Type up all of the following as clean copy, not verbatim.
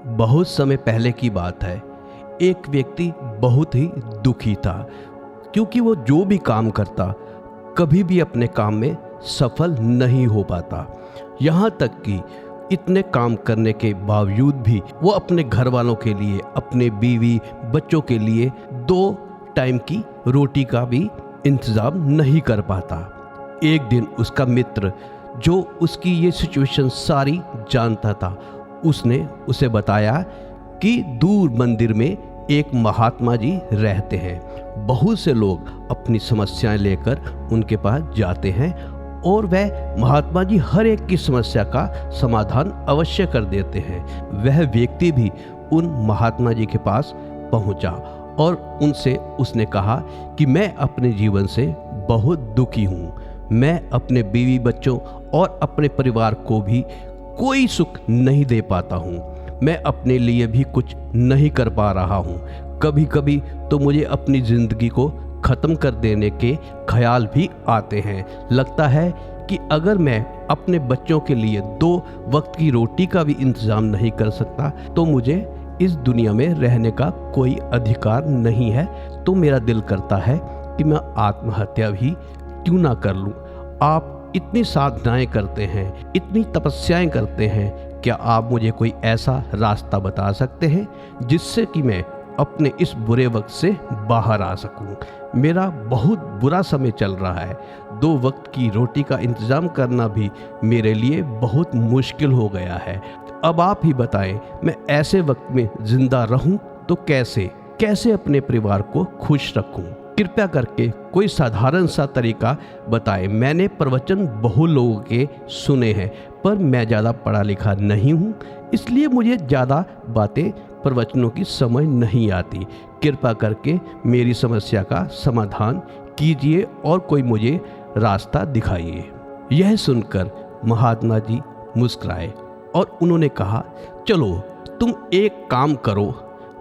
बहुत समय पहले की बात है। एक व्यक्ति बहुत ही दुखी था क्योंकि वो जो भी काम करता कभी भी अपने काम में सफल नहीं हो पाता। यहाँ तक कि इतने काम करने के बावजूद भी वो अपने घर वालों के लिए, अपने बीवी बच्चों के लिए 2 टाइम की रोटी का भी इंतज़ाम नहीं कर पाता। एक दिन उसका मित्र, जो उसकी ये सिचुएशन सारी जानता था, उसने उसे बताया कि दूर मंदिर में एक महात्मा जी रहते हैं। बहुत से लोग अपनी समस्याएं लेकर उनके पास जाते हैं और वह महात्मा जी हर एक की समस्या का समाधान अवश्य कर देते हैं। वह व्यक्ति भी उन महात्मा जी के पास पहुंचा और उनसे उसने कहा कि मैं अपने जीवन से बहुत दुखी हूँ। मैं अपने बीवी बच्चों और अपने परिवार को भी कोई सुख नहीं दे पाता हूँ। मैं अपने लिए भी कुछ नहीं कर पा रहा हूँ। कभी कभी तो मुझे अपनी ज़िंदगी को ख़त्म कर देने के ख्याल भी आते हैं। लगता है कि अगर मैं अपने बच्चों के लिए 2 वक्त की रोटी का भी इंतज़ाम नहीं कर सकता तो मुझे इस दुनिया में रहने का कोई अधिकार नहीं है। तो मेरा दिल करता है कि मैं आत्महत्या भी क्यों ना कर लूं। आप इतनी साधनाएं करते हैं, इतनी तपस्याएं करते हैं, क्या आप मुझे कोई ऐसा रास्ता बता सकते हैं जिससे कि मैं अपने इस बुरे वक्त से बाहर आ सकूं। मेरा बहुत बुरा समय चल रहा है। 2 वक्त की रोटी का इंतज़ाम करना भी मेरे लिए बहुत मुश्किल हो गया है। अब आप ही बताएं, मैं ऐसे वक्त में ज़िंदा रहूं तो कैसे अपने परिवार को खुश रखूं। कृपया करके कोई साधारण सा तरीका बताएं। मैंने प्रवचन बहुत लोगों के सुने हैं पर मैं ज़्यादा पढ़ा लिखा नहीं हूँ, इसलिए मुझे ज़्यादा बातें प्रवचनों की समझ नहीं आती। कृपया करके मेरी समस्या का समाधान कीजिए और कोई मुझे रास्ता दिखाइए। यह सुनकर महात्मा जी मुस्कुराए और उन्होंने कहा, चलो तुम एक काम करो,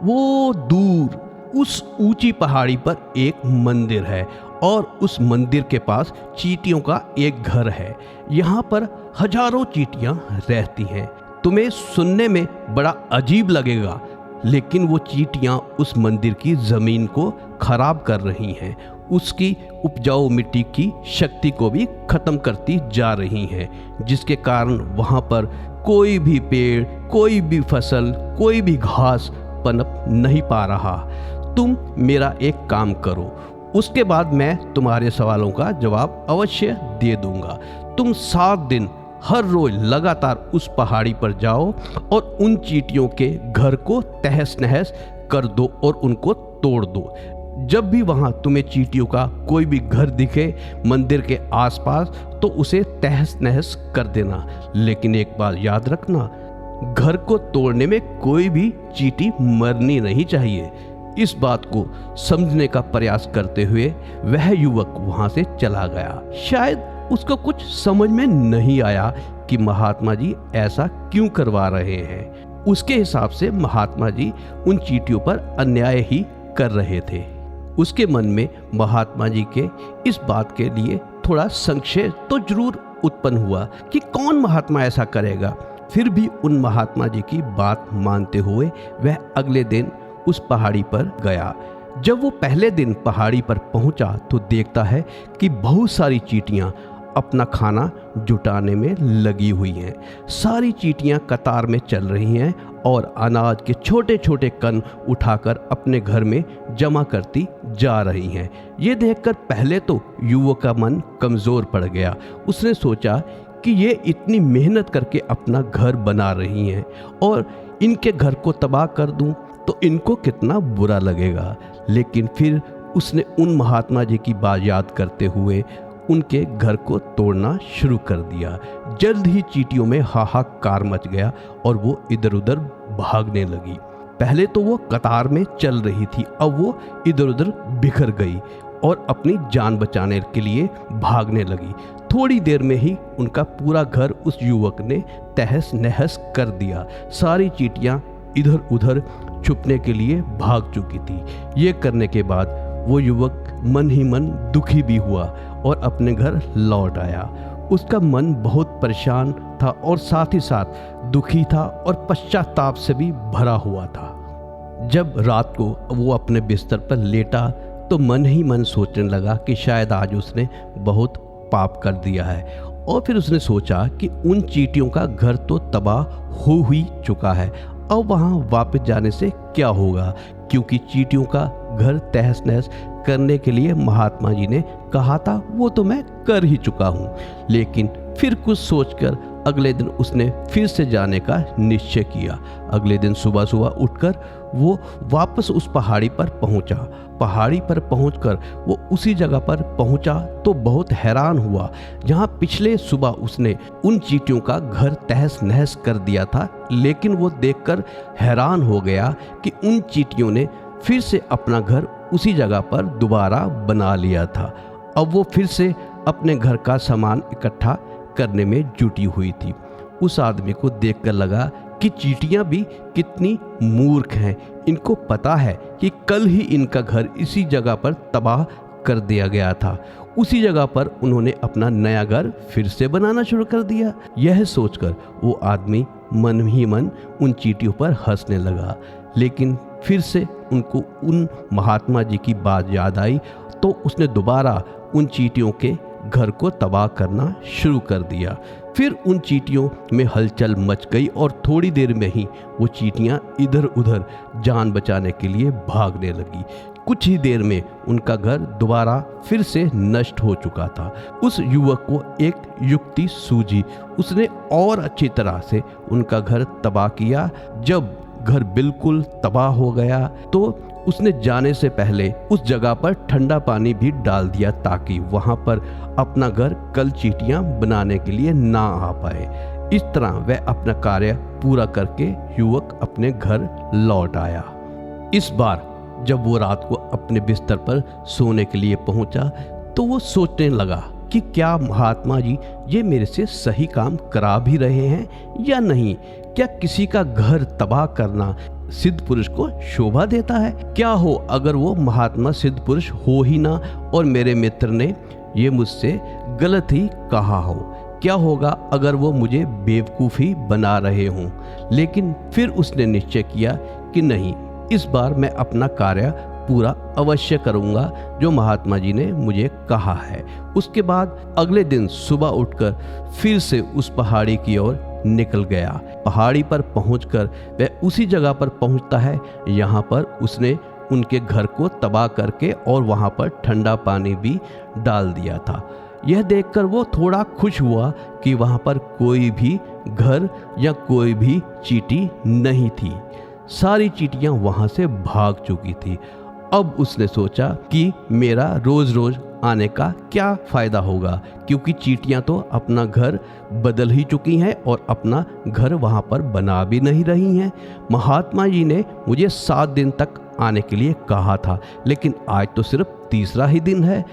वो दूर उस ऊंची पहाड़ी पर एक मंदिर है और उस मंदिर के पास चींटियों का एक घर है। यहाँ पर हजारों चींटियाँ रहती हैं। तुम्हें सुनने में बड़ा अजीब लगेगा, लेकिन वो चींटियाँ उस मंदिर की ज़मीन को खराब कर रही हैं, उसकी उपजाऊ मिट्टी की शक्ति को भी ख़त्म करती जा रही हैं, जिसके कारण वहाँ पर कोई भी पेड़, कोई भी फसल, कोई भी घास पनप नहीं पा रहा। तुम मेरा एक काम करो, उसके बाद मैं तुम्हारे सवालों का जवाब अवश्य दे दूंगा। तुम 7 दिन हर रोज लगातार उस पहाड़ी पर जाओ और उन चींटियों के घर को तहस नहस कर दो और उनको तोड़ दो। जब भी वहां तुम्हें चींटियों का कोई भी घर दिखे मंदिर के आसपास तो उसे तहस नहस कर देना। लेकिन एक बात याद रखना, घर को तोड़ने में कोई भी चींटी मरनी नहीं चाहिए। इस बात को समझने का प्रयास करते हुए वह युवक वहां से चला गया। शायद उसको कुछ समझ में नहीं आया कि महात्मा जी ऐसा क्यों करवा रहे हैं। उसके हिसाब से महात्मा जी उन चींटियों पर अन्याय ही कर रहे थे। उसके मन में महात्मा जी के इस बात के लिए थोड़ा संशय तो जरूर उत्पन्न हुआ कि कौन महात्मा ऐसा करेगा। फिर भी उन महात्मा जी की बात मानते हुए वह अगले दिन उस पहाड़ी पर गया। जब वो पहले दिन पहाड़ी पर पहुंचा तो देखता है कि बहुत सारी चींटियां अपना खाना जुटाने में लगी हुई हैं। सारी चींटियां कतार में चल रही हैं और अनाज के छोटे छोटे कण उठाकर अपने घर में जमा करती जा रही हैं। ये देखकर पहले तो युवक का मन कमज़ोर पड़ गया। उसने सोचा कि ये इतनी मेहनत करके अपना घर बना रही हैं और इनके घर को तबाह कर दूं तो इनको कितना बुरा लगेगा। लेकिन फिर उसने उन महात्मा जी की बात याद करते हुए उनके घर को तोड़ना शुरू कर दिया। जल्द ही चींटियों में हाहाकार मच गया और वो इधर उधर भागने लगी। पहले तो वो कतार में चल रही थी, अब वो इधर उधर बिखर गई और अपनी जान बचाने के लिए भागने लगी। थोड़ी देर में ही उनका पूरा घर उस युवक ने तहस नहस कर दिया। सारी चींटियां इधर उधर छुपने के लिए भाग चुकी थी। ये करने के बाद वो युवक मन ही मन दुखी भी हुआ और अपने घर लौट आया। उसका मन बहुत परेशान था और साथ ही साथ दुखी था और पश्चाताप से भी भरा हुआ था। जब रात को वो अपने बिस्तर पर लेटा तो मन ही मन सोचने लगा कि शायद आज उसने बहुत पाप कर दिया है, और फिर उसने सोचा कि उन चींटियों का घर तो तबाह हो ही चुका है, अब वहाँ वापस जाने से क्या होगा, क्योंकि चींटियों का घर तहस नहस करने के लिए महात्मा जी ने कहा था वो तो मैं कर ही चुका हूँ। लेकिन फिर कुछ सोचकर अगले दिन उसने फिर से जाने का निश्चय किया। अगले दिन सुबह सुबह उठकर वो वापस उस पहाड़ी पर पहुंचा। पहाड़ी पर पहुंचकर वो उसी जगह पर पहुंचा तो बहुत हैरान हुआ जहां पिछले सुबह उसने उन चींटियों का घर तहस नहस कर दिया था। लेकिन वो देखकर हैरान हो गया कि उन चींटियों ने फिर से अपना घर उसी जगह पर दोबारा बना लिया था। अब वो फिर से अपने घर का सामान इकट्ठा करने में जुटी हुई थी। उस आदमी को देखकर लगा कि चींटियां भी कितनी मूर्ख हैं। इनको पता है कि कल ही इनका घर इसी जगह पर तबाह कर दिया गया था। उसी जगह पर उन्होंने अपना नया घर फिर से बनाना शुरू कर दिया। यह सोचकर वो आदमी मन ही मन उन चींटियों पर हंसने लगा। लेकिन फिर से उनको उन महात्मा जी की बात याद आई तो उसने दोबारा उन चींटियों के घर को तबाह करना शुरू कर दिया। फिर उन चींटियों में हलचल मच गई और थोड़ी देर में ही वो चींटियां इधर उधर जान बचाने के लिए भागने लगी। कुछ ही देर में उनका घर दोबारा फिर से नष्ट हो चुका था। उस युवक को एक युक्ति सूझी। उसने और अच्छी तरह से उनका घर तबाह किया। जब घर बिल्कुल तबाह हो गया तो उसने जाने से पहले उस जगह पर ठंडा पानी भी डाल दिया ताकि वहां पर अपना घर कल चींटियां बनाने के लिए ना आ पाए। इस तरह वह अपना कार्य पूरा करके युवक अपने घर लौट आया। इस बार जब वो रात को अपने बिस्तर पर सोने के लिए पहुंचा तो वो सोचने लगा कि क्या महात्मा जी ये मेरे से सही काम करा भी रहे हैं या नहीं। क्या किसी का घर तबाह करना सिद्ध पुरुष को शोभा देता है? क्या हो अगर वो महात्मा सिद्ध पुरुष हो ही ना और मेरे मित्र ने ये मुझसे गलत ही कहा हो? क्या होगा अगर वो मुझे बेवकूफ़ी बना रहे हों? लेकिन फिर उसने निश्चय किया कि नहीं, इस बार मैं अपना कार्य पूरा अवश्य करूंगा जो महात्मा जी ने मुझे कहा है। उसके बाद अगले दिन सुबह उठकर फिर से उस पहाड़ी की ओर निकल गया। पहाड़ी पर पहुंचकर वह उसी जगह पर पहुंचता है यहाँ पर उसने उनके घर को तबाह करके और वहाँ पर ठंडा पानी भी डाल दिया था। यह देखकर वो थोड़ा खुश हुआ कि वहाँ पर कोई भी घर या कोई भी चींटी नहीं थी। सारी चींटियाँ वहाँ से भाग चुकी थी। अब उसने सोचा कि मेरा रोज रोज आने का क्या फ़ायदा होगा, क्योंकि चींटियाँ तो अपना घर बदल ही चुकी हैं और अपना घर वहाँ पर बना भी नहीं रही हैं। महात्मा जी ने मुझे 7 दिन तक आने के लिए कहा था, लेकिन आज तो सिर्फ तीसरा ही दिन है।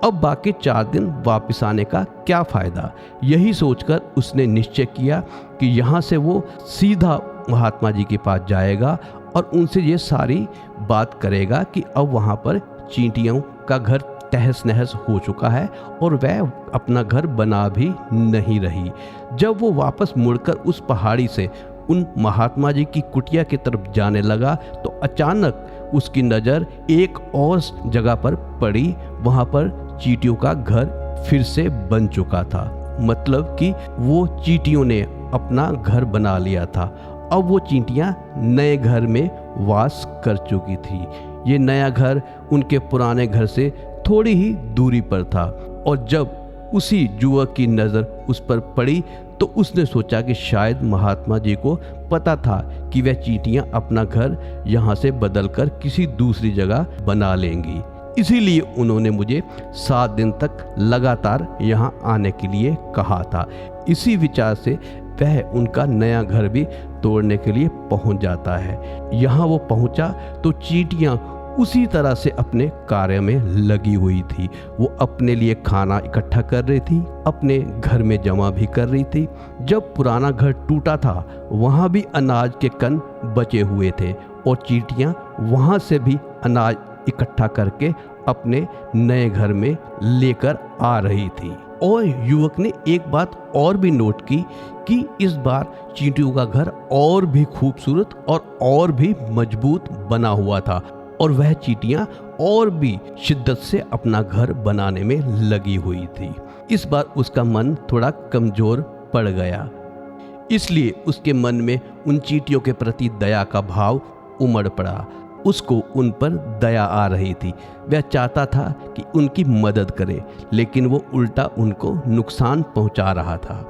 अब बाकी 4 दिन वापस आने का क्या फ़ायदा। यही सोचकर उसने निश्चय किया कि यहाँ से वो सीधा महात्मा जी के पास जाएगा और उनसे ये सारी बात करेगा कि अब वहाँ पर चींटियों का घर तहस नहस हो चुका है और वह अपना घर बना भी नहीं रही। जब वो वापस मुड़कर उस पहाड़ी से उन महात्मा जी की कुटिया की तरफ जाने लगा तो अचानक उसकी नज़र एक और जगह पर पड़ी। वहाँ पर चींटियों का घर फिर से बन चुका था, मतलब कि वो चींटियों ने अपना घर बना लिया था। अब वो चींटियां नए घर में वास कर चुकी थी। ये नया घर उनके पुराने घर से थोड़ी ही दूरी पर था और जब उसी युवक की नज़र उस पर पड़ी तो उसने सोचा कि शायद महात्मा जी को पता था कि वह चींटियां अपना घर यहाँ से बदलकर किसी दूसरी जगह बना लेंगी, इसीलिए उन्होंने मुझे 7 दिन तक लगातार यहाँ आने के लिए कहा था। इसी विचार से वह उनका नया घर भी तोड़ने के लिए पहुंच जाता है। यहाँ वो पहुंचा तो चींटियाँ उसी तरह से अपने कार्य में लगी हुई थी। वो अपने लिए खाना इकट्ठा कर रही थी, अपने घर में जमा भी कर रही थी। जब पुराना घर टूटा था वहाँ भी अनाज के कण बचे हुए थे और चींटियाँ वहाँ से भी अनाज इकट्ठा करके अपने नए घर में लेकर आ रही थी। और युवक ने एक बात और भी नोट की कि इस बार चींटियों का घर और भी खूबसूरत और भी मजबूत बना हुआ था और वह चींटियां और भी शिद्दत से अपना घर बनाने में लगी हुई थी। इस बार उसका मन थोड़ा कमजोर पड़ गया, इसलिए उसके मन में उन चींटियों के प्रति दया का भाव उमड़ पड़ा। उसको उन पर दया आ रही थी। वह चाहता था कि उनकी मदद करे, लेकिन वो उल्टा उनको नुकसान पहुंचा रहा था।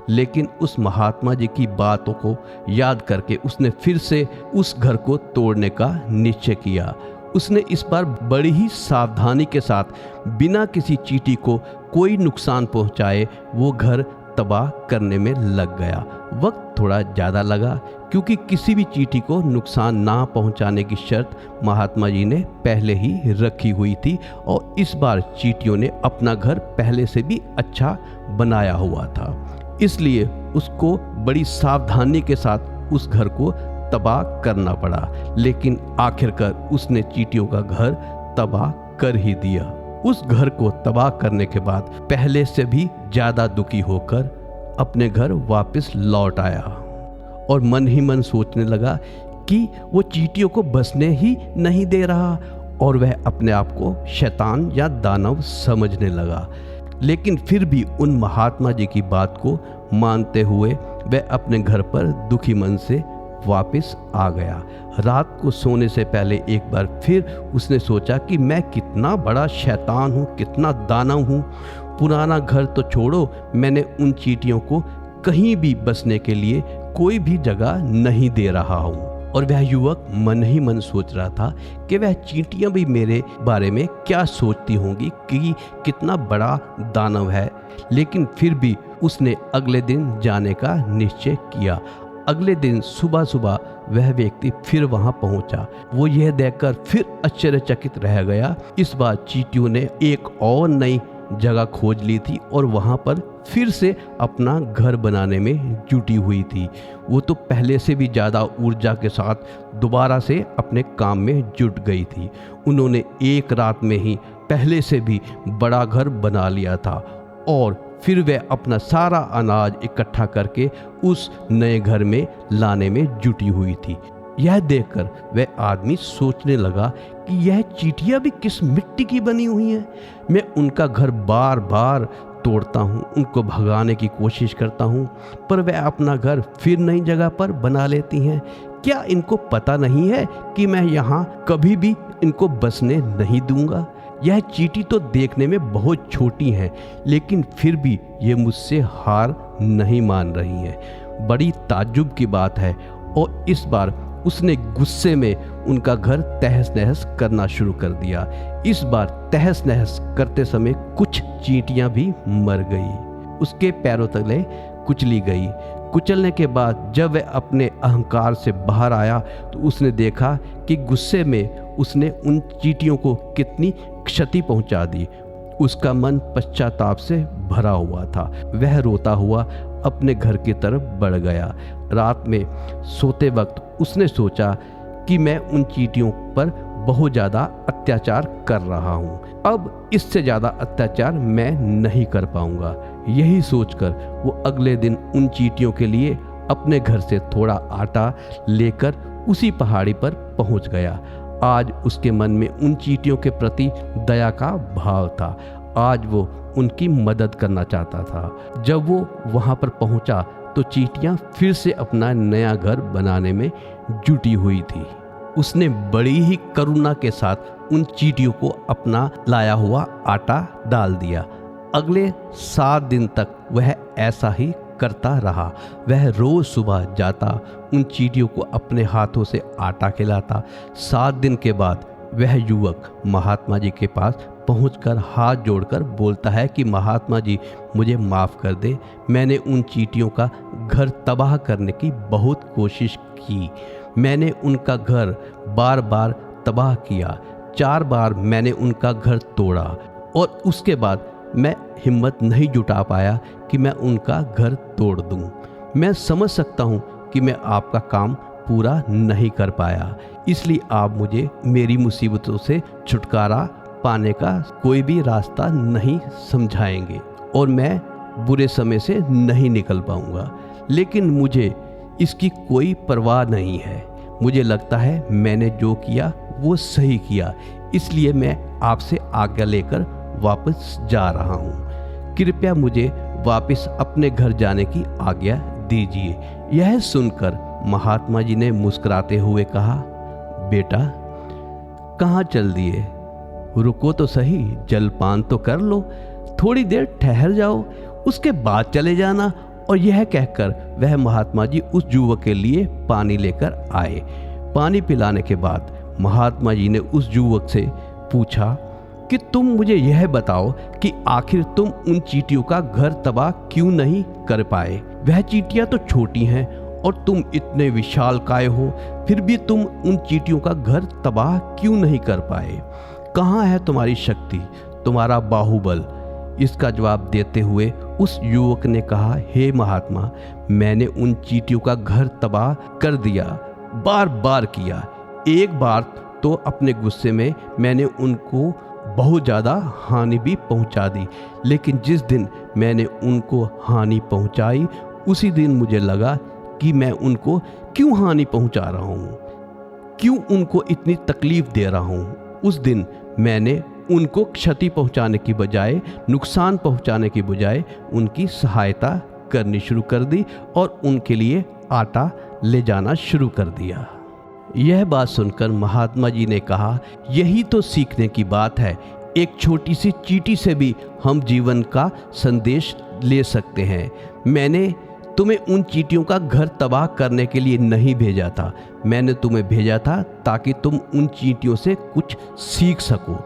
लेकिन उस महात्मा जी की बातों को याद करके उसने फिर से उस घर को तोड़ने का निश्चय किया। उसने इस बार बड़ी ही सावधानी के साथ बिना किसी चींटी को कोई नुकसान पहुंचाए वो घर तबाह करने में लग गया। वक्त थोड़ा ज़्यादा लगा क्योंकि किसी भी चींटी को नुकसान ना पहुंचाने की शर्त महात्मा जी ने पहले ही रखी हुई थी और इस बार चींटियों ने अपना घर पहले से भी अच्छा बनाया हुआ था, इसलिए उसको बड़ी सावधानी के साथ उस घर को तबाह करना पड़ा। लेकिन आखिरकार उसने चींटियों का घर तबाह कर ही दिया। उस घर को तबाह करने के बाद पहले से भी ज़्यादा दुखी होकर अपने घर वापस लौट आया और मन ही मन सोचने लगा कि वो चींटियों को बसने ही नहीं दे रहा और वह अपने आप को शैतान या दानव समझने लगा। लेकिन फिर भी उन महात्मा जी की बात को मानते हुए वह अपने घर पर दुखी मन से वापस आ गया। रात को सोने से पहले एक बार फिर उसने सोचा कि मैं कितना बड़ा शैतान हूँ, कितना दानव हूँ। पुराना घर तो छोड़ो, मैंने उन चींटियों को कहीं भी बसने के लिए कोई भी जगह नहीं दे रहा हूँ। और वह युवक मन ही मन सोच रहा था कि वह चींटियां भी मेरे बारे में क्या सोचती होंगी कि कितना बड़ा दानव है। लेकिन फिर भी उसने अगले दिन जाने का निश्चय किया। अगले दिन सुबह सुबह वह व्यक्ति फिर वहां पहुंचा। वो यह देखकर फिर आश्चर्यचकित रह गया। इस बार चींटियों ने एक और नई जगह खोज ली थी और वहां पर फिर से अपना घर बनाने में जुटी हुई थी। वो तो पहले से भी ज़्यादा ऊर्जा के साथ दोबारा से अपने काम में जुट गई थी। उन्होंने एक रात में ही पहले से भी बड़ा घर बना लिया था और फिर वह अपना सारा अनाज इकट्ठा करके उस नए घर में लाने में जुटी हुई थी। यह देखकर वह आदमी सोचने लगा कि यह चींटियां भी किस मिट्टी की बनी हुई हैं। मैं उनका घर बार बार तोड़ता हूँ, उनको भगाने की कोशिश करता हूँ, पर वह अपना घर फिर नई जगह पर बना लेती हैं। क्या इनको पता नहीं है कि मैं यहाँ कभी भी इनको बसने नहीं दूंगा? यह चींटी तो देखने में बहुत छोटी हैं, लेकिन फिर भी ये मुझसे हार नहीं मान रही हैं। बड़ी ताज्जुब की बात है। और इस बार उसने गुस्से में उनका घर तहस नहस करना शुरू कर दिया। इस बार तहस नहस करते समय कुछ चींटियां भी मर गई, उसके पैरों तले कुचली गई। कुचलने के बाद जब वह अपने अहंकार से बाहर आया तो उसने देखा कि गुस्से में उसने उन चींटियों को कितनी क्षति पहुंचा दी। उसका मन पश्चाताप से भरा हुआ था। वह रोता हुआ अपने घर की तरफ बढ़ गया। रात में सोते वक्त उसने सोचा कि मैं उन चींटियों पर बहुत ज़्यादा अत्याचार कर रहा हूँ। अब इससे ज़्यादा अत्याचार मैं नहीं कर पाऊँगा। यही सोचकर वो अगले दिन उन चींटियों के लिए अपने घर से थोड़ा आटा लेकर उसी पहाड़ी पर पहुँच गया। आज उसके मन में उन चींटियों के प्रति दया का भाव था। आज वो उनकी मदद करना चाहता था। जब वो वहाँ पर पहुँचा तो चींटियाँ फिर से अपना नया घर बनाने में जुटी हुई थी। उसने बड़ी ही करुणा के साथ उन चींटियों को अपना लाया हुआ आटा डाल दिया। अगले 7 दिन तक वह ऐसा ही करता रहा। वह रोज सुबह जाता, उन चींटियों को अपने हाथों से आटा खिलाता। 7 दिन के बाद वह युवक महात्मा जी के पास पहुंचकर हाथ जोड़कर बोलता है कि महात्मा जी मुझे माफ़ कर दे। मैंने उन चींटियों का घर तबाह करने की बहुत कोशिश की। मैंने उनका घर बार बार तबाह किया। 4 बार मैंने उनका घर तोड़ा और उसके बाद मैं हिम्मत नहीं जुटा पाया कि मैं उनका घर तोड़ दूं। मैं समझ सकता हूं कि मैं आपका काम पूरा नहीं कर पाया, इसलिए आप मुझे मेरी मुसीबतों से छुटकारा पाने का कोई भी रास्ता नहीं समझाएंगे। और मैं बुरे समय से नहीं निकल पाऊंगा, लेकिन मुझे इसकी कोई परवाह नहीं है। मुझे लगता है मैंने जो किया वो सही किया, इसलिए मैं आपसे आज्ञा लेकर वापस जा रहा हूँ। कृपया मुझे वापस अपने घर जाने की आज्ञा दीजिए। यह सुनकर महात्मा जी ने मुस्कुराते हुए कहा, बेटा कहाँ चल दिए? रुको तो सही, जलपान तो कर लो, थोड़ी देर ठहर जाओ, उसके बाद चले जाना। और यह कहकर वह महात्मा जी उस युवक के लिए पानी लेकर आए। पानी पिलाने के बाद महात्मा जी ने उस युवक से पूछा कि तुम मुझे यह बताओ कि आखिर तुम उन चींटियों का घर तबाह क्यों नहीं कर पाए? वह चींटियां तो छोटी हैं और तुम इतने विशालकाय हो, फिर भी तुम उन चींटियों का घर तबाह क्यों नहीं कर पाए? कहाँ है तुम्हारी शक्ति, तुम्हारा बाहुबल? इसका जवाब देते हुए उस युवक ने कहा, हे महात्मा, मैंने उन चींटियों का घर तबाह कर दिया, बार बार किया। एक बार तो अपने गुस्से में मैंने उनको बहुत ज़्यादा हानि भी पहुंचा दी, लेकिन जिस दिन मैंने उनको हानि पहुंचाई उसी दिन मुझे लगा कि मैं उनको क्यों हानि पहुंचा रहा हूं, क्यों उनको इतनी तकलीफ दे रहा हूं। उस दिन मैंने उनको क्षति पहुंचाने की बजाय, नुकसान पहुंचाने की बजाय उनकी सहायता करनी शुरू कर दी और उनके लिए आटा ले जाना शुरू कर दिया। यह बात सुनकर महात्मा जी ने कहा, यही तो सीखने की बात है। एक छोटी सी चींटी से भी हम जीवन का संदेश ले सकते हैं। मैंने तुम्हें उन चींटियों का घर तबाह करने के लिए नहीं भेजा था, मैंने तुम्हें भेजा था ताकि तुम उन चींटियों से कुछ सीख सको।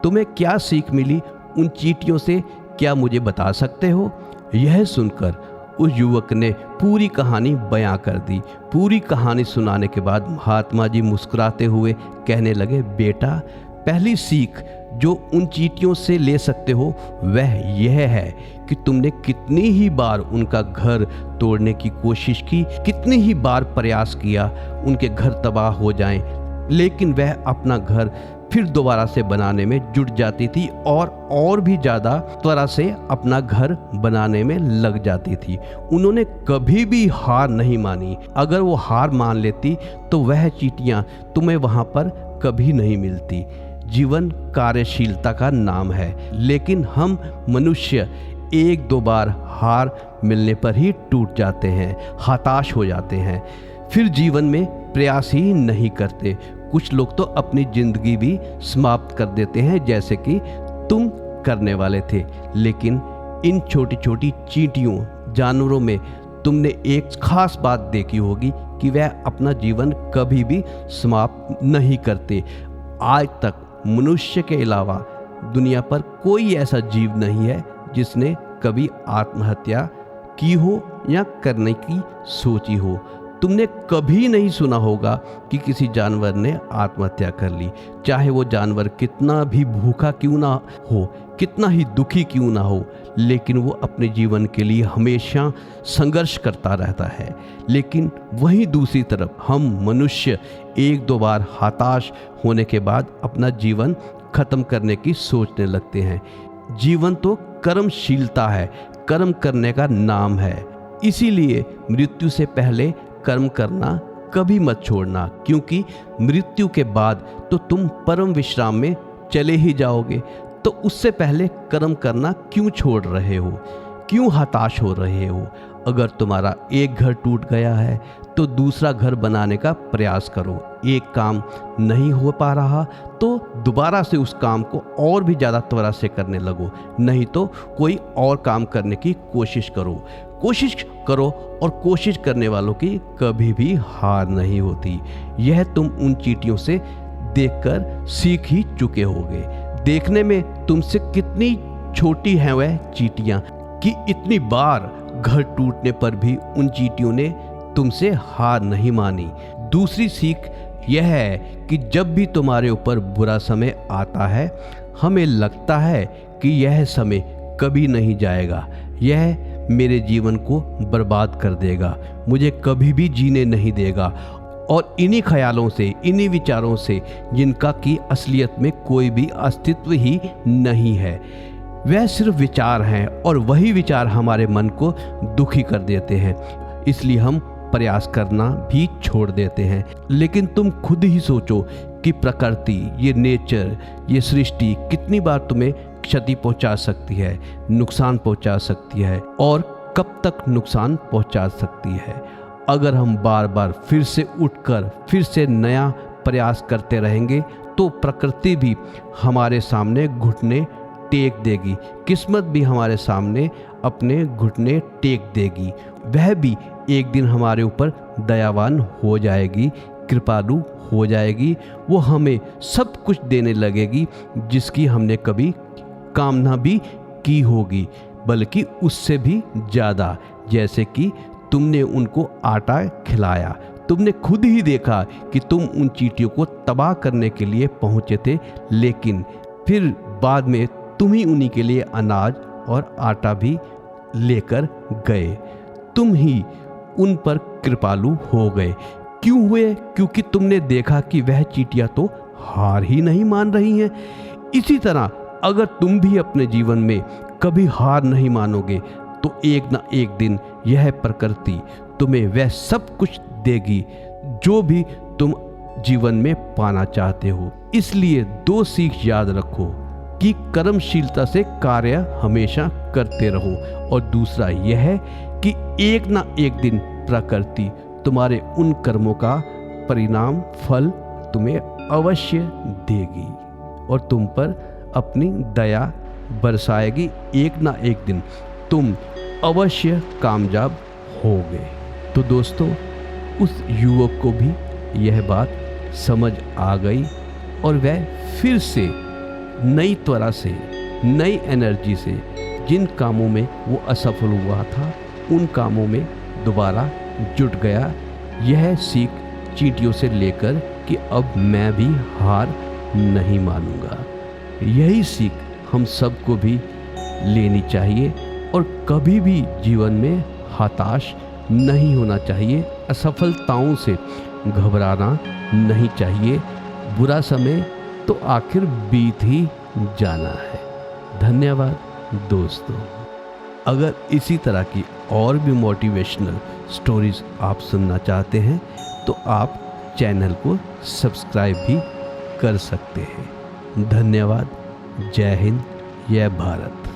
तुम्हें क्या सीख मिली उन चींटियों से, क्या मुझे बता सकते हो? यह सुनकर उस युवक ने पूरी कहानी बयां कर दी। पूरी कहानी सुनाने के बाद महात्मा जी मुस्कुराते हुए कहने लगे, बेटा पहली सीख जो उन चींटियों से ले सकते हो वह यह है कि तुमने कितनी ही बार उनका घर तोड़ने की कोशिश की, कितनी ही बार प्रयास किया उनके घर तबाह हो जाएं, लेकिन वह अपना घर फिर दोबारा से बनाने में जुट जाती थी और भी ज़्यादा त्वरा से अपना घर बनाने में लग जाती थी। उन्होंने कभी भी हार नहीं मानी। अगर वो हार मान लेती तो वह चींटियाँ तुम्हें वहाँ पर कभी नहीं मिलती। जीवन कार्यशीलता का नाम है, लेकिन हम मनुष्य एक दो बार हार मिलने पर ही टूट जाते हैं, हताश हो जाते हैं, फिर जीवन में प्रयास ही नहीं करते। कुछ लोग तो अपनी जिंदगी भी समाप्त कर देते हैं, जैसे कि तुम करने वाले थे। लेकिन इन छोटी छोटी चींटियों, जानवरों में तुमने एक खास बात देखी होगी कि वह अपना जीवन कभी भी समाप्त नहीं करते। आज तक मनुष्य के अलावा दुनिया पर कोई ऐसा जीव नहीं है जिसने कभी आत्महत्या की हो या करने की सोची हो। तुमने कभी नहीं सुना होगा कि किसी जानवर ने आत्महत्या कर ली, चाहे वो जानवर कितना भी भूखा क्यों ना हो, कितना ही दुखी क्यों ना हो, लेकिन वो अपने जीवन के लिए हमेशा संघर्ष करता रहता है। लेकिन वहीं दूसरी तरफ हम मनुष्य एक दो बार हताश होने के बाद अपना जीवन खत्म करने की सोचने लगते हैं। जीवन तो कर्मशीलता है, कर्म करने का नाम है। इसीलिए मृत्यु से पहले कर्म करना कभी मत छोड़ना, क्योंकि मृत्यु के बाद तो तुम परम विश्राम में चले ही जाओगे। तो उससे पहले कर्म करना क्यों छोड़ रहे हो, क्यों हताश हो रहे हो? अगर तुम्हारा एक घर टूट गया है तो दूसरा घर बनाने का प्रयास करो। एक काम नहीं हो पा रहा तो दोबारा से उस काम को और भी ज़्यादा त्वरा से करने लगो, नहीं तो कोई और काम करने की कोशिश करो। और कोशिश करने वालों की कभी भी हार नहीं होती। यह तुम उन चींटियों से देखकर सीख ही चुके होगे। देखने में तुमसे कितनी छोटी हैं वह चींटियां कि इतनी बार घर टूटने पर भी उन चींटियों ने तुमसे हार नहीं मानी। दूसरी सीख यह है कि जब भी तुम्हारे ऊपर बुरा समय आता है, हमें लगता है कि यह समय कभी नहीं जाएगा, यह मेरे जीवन को बर्बाद कर देगा, मुझे कभी भी जीने नहीं देगा। और इन्हीं ख्यालों से, इन्हीं विचारों से, जिनका कि असलियत में कोई भी अस्तित्व ही नहीं है, वह सिर्फ विचार हैं और वही विचार हमारे मन को दुखी कर देते हैं, इसलिए हम प्रयास करना भी छोड़ देते हैं। लेकिन तुम खुद ही सोचो कि प्रकृति, ये नेचर, ये सृष्टि कितनी बार तुम्हें क्षति पहुंचा सकती है, नुकसान पहुंचा सकती है और कब तक नुकसान पहुंचा सकती है। अगर हम बार बार फिर से उठकर फिर से नया प्रयास करते रहेंगे तो प्रकृति भी हमारे सामने घुटने टेक देगी, किस्मत भी हमारे सामने अपने घुटने टेक देगी। वह भी एक दिन हमारे ऊपर दयावान हो जाएगी, कृपालु हो जाएगी। वो हमें सब कुछ देने लगेगी जिसकी हमने कभी कामना भी की होगी, बल्कि उससे भी ज़्यादा। जैसे कि तुमने उनको आटा खिलाया, तुमने खुद ही देखा कि तुम उन चींटियों को तबाह करने के लिए पहुँचे थे, लेकिन फिर बाद में तुम ही उन्हीं के लिए अनाज और आटा भी लेकर गए। तुम ही उन पर कृपालु हो गए। क्यों हुए? क्योंकि तुमने देखा कि वह चींटियां तो हार ही नहीं मान रही हैं। इसी तरह अगर तुम भी अपने जीवन में कभी हार नहीं मानोगे तो एक ना एक दिन यह प्रकृति तुम्हें वह सब कुछ देगी जो भी तुम जीवन में पाना चाहते हो। इसलिए 2 सीख याद रखो कि कर्मशीलता से कार्य हमेशा करते रहो, और दूसरा यह है कि एक ना एक दिन प्रकृति तुम्हारे उन कर्मों का परिणाम फल तुम्हें अवश्य देगी और तुम पर अपनी दया बरसाएगी। एक ना एक दिन तुम अवश्य कामयाब होगे। तो दोस्तों, उस युवक को भी यह बात समझ आ गई और वह फिर से नई त्वरा से, नई एनर्जी से जिन कामों में वो असफल हुआ था उन कामों में दोबारा जुट गया। यह सीख चींटियों से लेकर कि अब मैं भी हार नहीं मानूंगा। यही सीख हम सबको भी लेनी चाहिए और कभी भी जीवन में हताश नहीं होना चाहिए, असफलताओं से घबराना नहीं चाहिए। बुरा समय तो आखिर बीत ही जाना है। धन्यवाद दोस्तों। अगर इसी तरह की और भी मोटिवेशनल स्टोरीज आप सुनना चाहते हैं तो आप चैनल को सब्सक्राइब भी कर सकते हैं। धन्यवाद। जय हिंद, जय भारत।